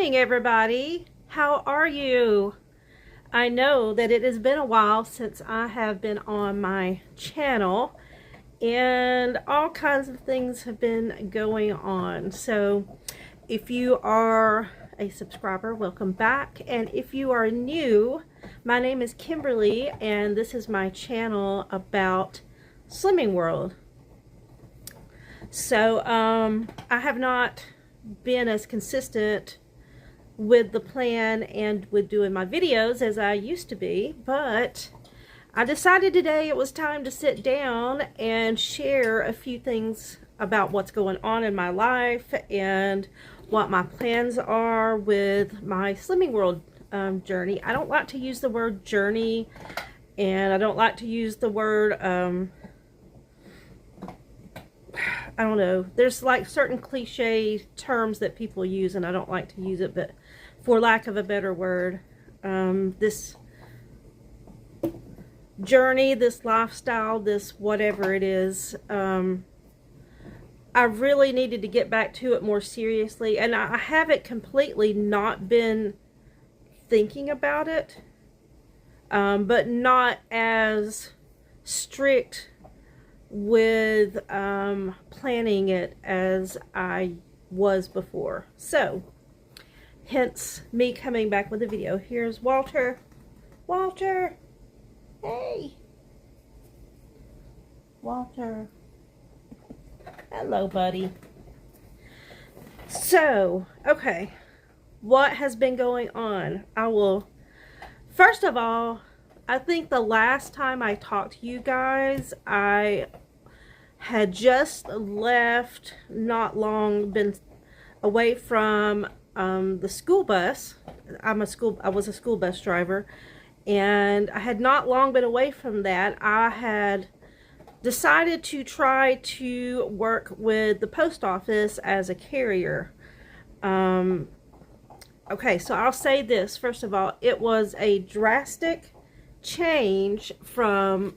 morning, everybody. How are you? I know that it has been a while since I have been on my channel, and all kinds of things have been going on. So if you are a subscriber, welcome back. And if you are new, my name is Kimberly, and this is my channel about Slimming World. So I have not been as consistent with the plan and with doing my videos as I used to be, but I decided today it was time to sit down and share a few things about what's going on in my life and what my plans are with my Slimming World journey. I don't like to use the word journey, and I don't like to use the word I don't know, there's like certain cliche terms that people use and I don't like to use it, but for lack of a better word, this journey, this lifestyle, this whatever it is, I really needed to get back to it more seriously, and I haven't completely not been thinking about it, but not as strict with planning it as I was before. So hence me coming back with a video. Here's Walter. Walter, hey Walter, hello buddy. So okay, what has been going on? I will first of all, I think the last time I talked to you guys, I had just left, not long, been away from the school bus. I was a school bus driver, and I had not long been away from that. I had decided to try to work with the post office as a carrier. Okay, so I'll say this. First of all, it was a drastic change from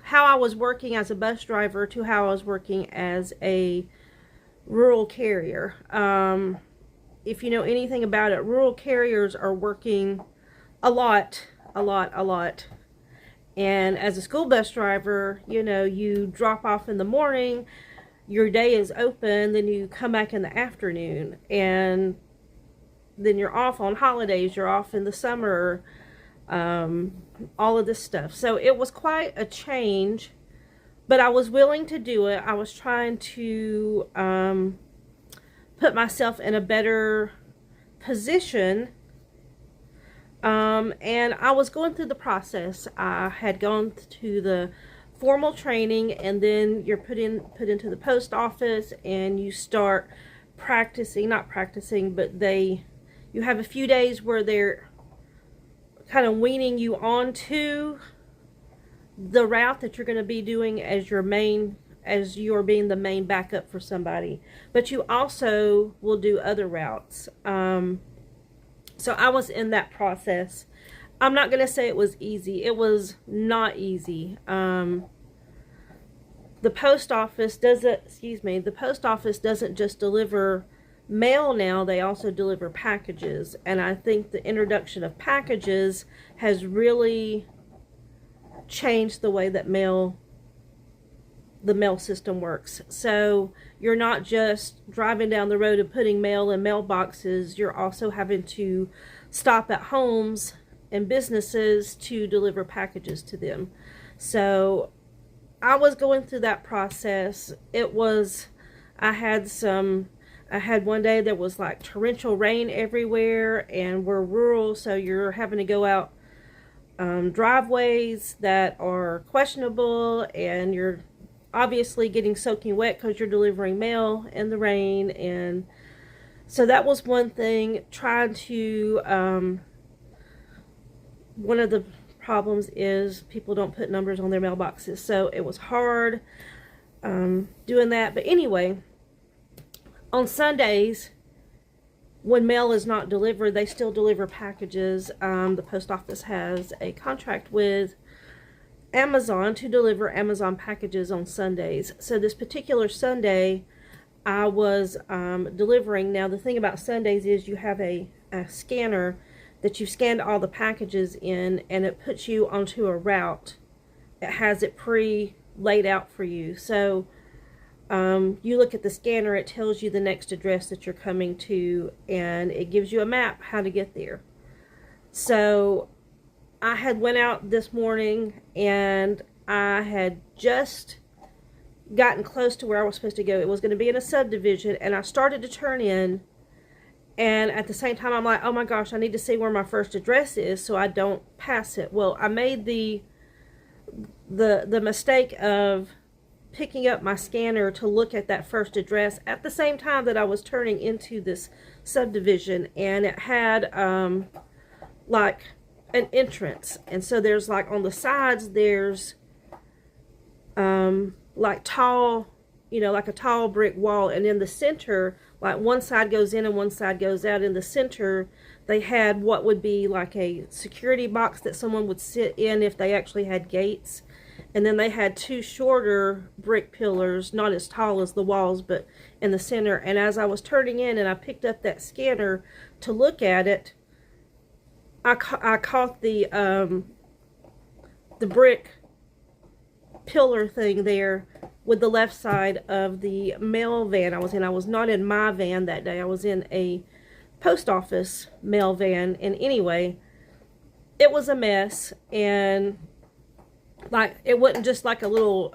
how I was working as a bus driver to how I was working as a rural carrier. If you know anything about it, rural carriers are working a lot. And as a school bus driver, you know, you drop off in the morning, your day is open, then you come back in the afternoon, and then you're off on holidays, you're off in the summer, all of this stuff. So it was quite a change, but I was willing to do it. I was trying to put myself in a better position, and I was going through the process. I had gone to the formal training, and then you're put into the post office, and you start practicing, not practicing, but you have a few days where they're kind of weaning you onto the route that you're going to be doing as you're being the main backup for somebody, but you also will do other routes. So I was in that process. I'm not going to say it was easy. It was not easy. The post office doesn't just deliver mail now, they also deliver packages, and I think the introduction of packages has really changed the way that the mail system works. So you're not just driving down the road and putting mail in mailboxes, you're also having to stop at homes and businesses to deliver packages to them. So I was going through that process. I had one day there was like torrential rain everywhere, and we're rural, so you're having to go out driveways that are questionable, and you're obviously getting soaking wet because you're delivering mail in the rain. And so that was one thing. Trying to one of the problems is people don't put numbers on their mailboxes, so it was hard doing that. But anyway, on Sundays, when mail is not delivered, they still deliver packages. The post office has a contract with Amazon to deliver Amazon packages on Sundays. So this particular Sunday, I was delivering. Now, the thing about Sundays is you have a scanner that you've scanned all the packages in, and it puts you onto a route. It has it pre-laid out for you. So you look at the scanner, it tells you the next address that you're coming to, and it gives you a map how to get there. So I had went out this morning, and I had just gotten close to where I was supposed to go. It was going to be in a subdivision, and I started to turn in, and at the same time I'm like, oh my gosh, I need to see where my first address is so I don't pass it. Well, I made the mistake of picking up my scanner to look at that first address at the same time that I was turning into this subdivision, and it had like an entrance, and so there's like on the sides there's like tall, you know, like a tall brick wall, and in the center, like one side goes in and one side goes out. In the center they had what would be like a security box that someone would sit in if they actually had gates, and then they had two shorter brick pillars, not as tall as the walls, but in the center. And as I was turning in and I picked up that scanner to look at it, I caught the brick pillar thing there with the left side of the mail van I was in. I was not in my van that day. I was in a post office mail van, and anyway, it was a mess. And like, it wasn't just like a little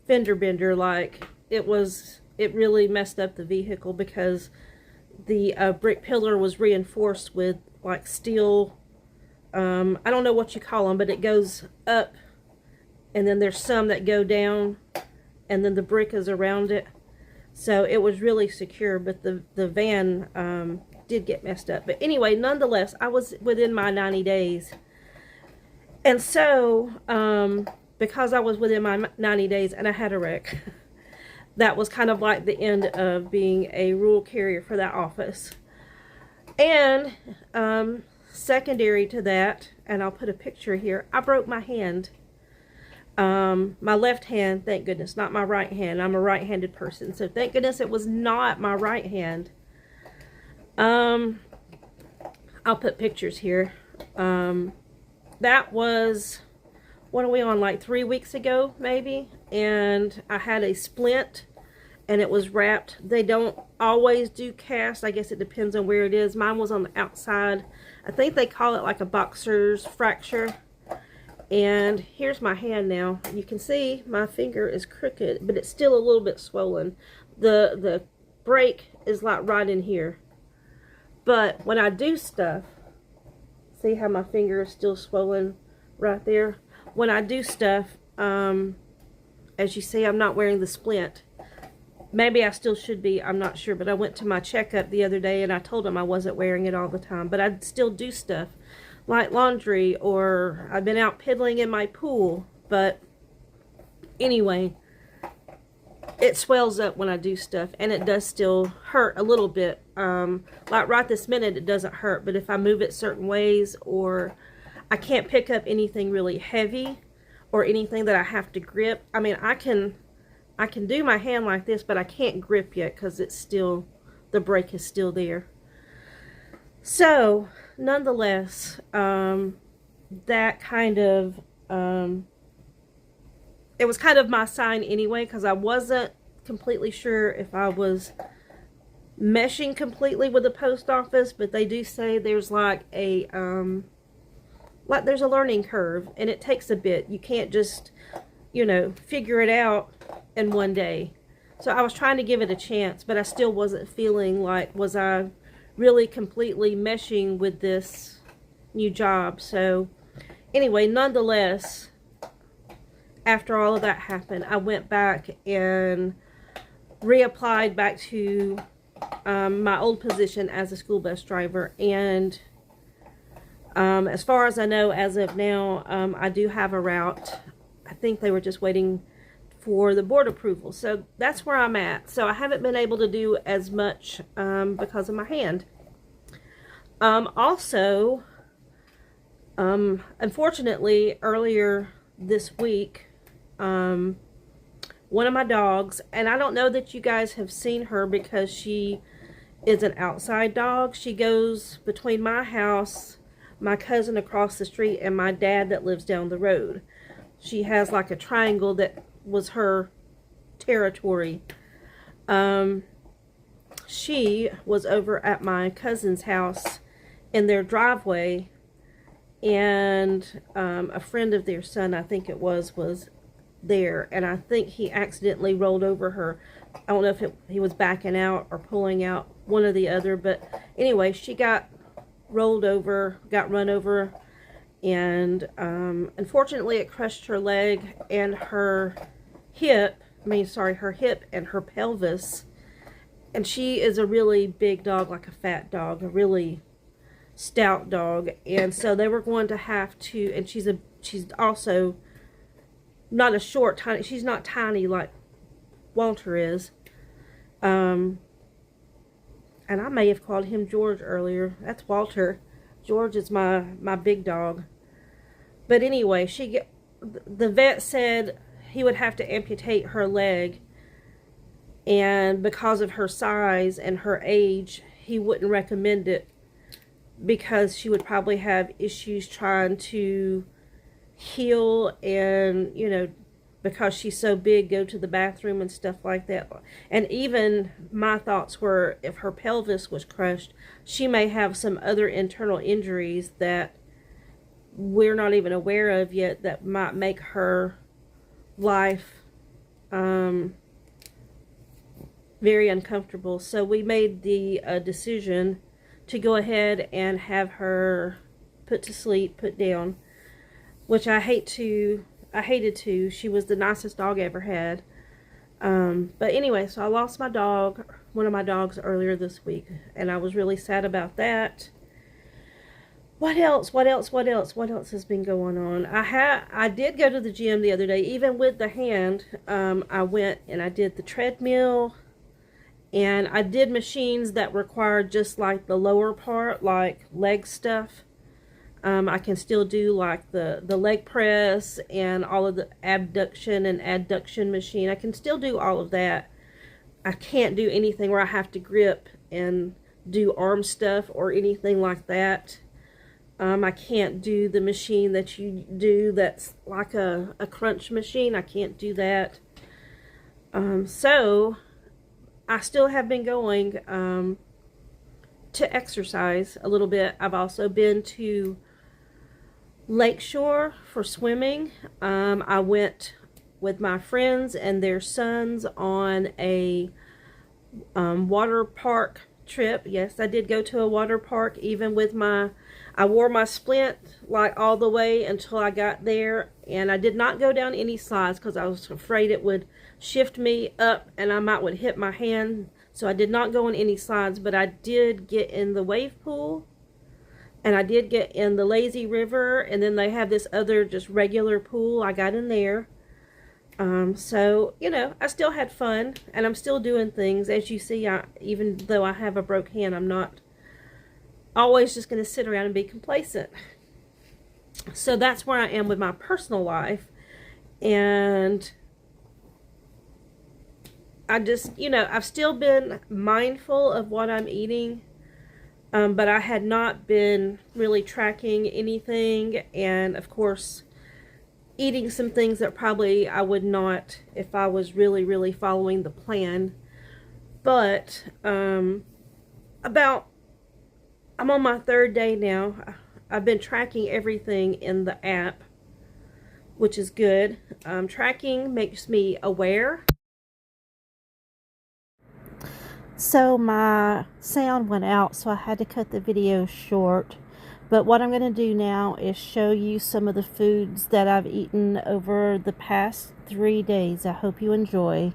fender bender, like it really messed up the vehicle, because the brick pillar was reinforced with like steel, I don't know what you call them, but it goes up, and then there's some that go down, and then the brick is around it. So it was really secure, but the van did get messed up. But anyway, nonetheless, I was within my 90 days. And so, because I was within my 90 days and I had a wreck, that was kind of like the end of being a rural carrier for that office. And secondary to that, and I'll put a picture here, I broke my hand. My left hand, thank goodness, not my right hand. I'm a right-handed person, so thank goodness it was not my right hand. I'll put pictures here. That was, what are we on, like 3 weeks ago, maybe? And I had a splint, and it was wrapped. They don't always do cast. I guess it depends on where it is. Mine was on the outside. I think they call it like a boxer's fracture. And here's my hand now. You can see my finger is crooked, but it's still a little bit swollen. The break is like right in here. But when I do stuff, see how my finger is still swollen right there? When I do stuff, as you see, I'm not wearing the splint. Maybe I still should be, I'm not sure, but I went to my checkup the other day and I told them I wasn't wearing it all the time, but I'd still do stuff like laundry, or I've been out piddling in my pool. But anyway, it swells up when I do stuff, and it does still hurt a little bit. Like right this minute it doesn't hurt, but if I move it certain ways, or I can't pick up anything really heavy or anything that I have to grip. I mean, I can do my hand like this, but I can't grip yet because it's still, the break is still there. So nonetheless, that kind of, it was kind of my sign anyway, because I wasn't completely sure if I was meshing completely with the post office, but they do say there's like a, there's a learning curve, and it takes a bit. You can't just, you know, figure it out in one day. So I was trying to give it a chance, but I still wasn't feeling like, was I really completely meshing with this new job. So anyway, nonetheless, after all of that happened, I went back and reapplied back to my old position as a school bus driver. And as far as I know, as of now, I do have a route. I think they were just waiting for the board approval. So that's where I'm at. So I haven't been able to do as much because of my hand. Also, unfortunately, earlier this week, one of my dogs, and I don't know that you guys have seen her because she is an outside dog. She goes between my house, my cousin across the street, and my dad that lives down the road. She has like a triangle that was her territory. She was over at my cousin's house in their driveway, and a friend of their son, I think it was there, and I think he accidentally rolled over her. I don't know if he was backing out or pulling out, one or the other, but anyway, she got rolled over, got run over, and unfortunately it crushed her leg and her hip. Her hip and her pelvis. And she is a really big dog, like a fat dog, a really stout dog. And so they were going to have to, and she's also not a short, tiny, she's not tiny like Walter is. And I may have called him George earlier. That's Walter. George is my big dog. But anyway, the vet said he would have to amputate her leg, and because of her size and her age, he wouldn't recommend it because she would probably have issues trying to heal, and because she's so big, go to the bathroom and stuff like that. And even my thoughts were, if her pelvis was crushed, she may have some other internal injuries that we're not even aware of yet that might make her life very uncomfortable. So we made the decision to go ahead and have her put to sleep, put down, which I hated to. She was the nicest dog I ever had. But anyway, so I lost my dog, one of my dogs, earlier this week, and I was really sad about that. What else has been going on? I did go to the gym the other day, even with the hand. I went and I did the treadmill, and I did machines that required just like the lower part, like leg stuff. I can still do like the leg press and all of the abduction and adduction machine. I can still do all of that. I can't do anything where I have to grip and do arm stuff or anything like that. I can't do the machine that you do that's like a crunch machine. I can't do that. So I still have been going to exercise a little bit. I've also been to Lakeshore for swimming. I went with my friends and their sons on a water park trip. Yes, I did go to a water park, even with I wore my splint like all the way until I got there, and I did not go down any slides because I was afraid it would shift me up and I would hit my hand. So I did not go on any slides, but I did get in the wave pool, and I did get in the lazy river, and then they have this other just regular pool. I got in there. So, I still had fun, and I'm still doing things. As you see, even though I have a broke hand, I'm not always just going to sit around and be complacent. So that's where I am with my personal life. And I just, I've still been mindful of what I'm eating. But I had not been really tracking anything. And of course, eating some things that probably I would not if I was really, really following the plan. But I'm on my third day now. I've been tracking everything in the app, which is good. Tracking makes me aware. So my sound went out, so I had to cut the video short. But what I'm going to do now is show you some of the foods that I've eaten over the past 3 days. I hope you enjoy.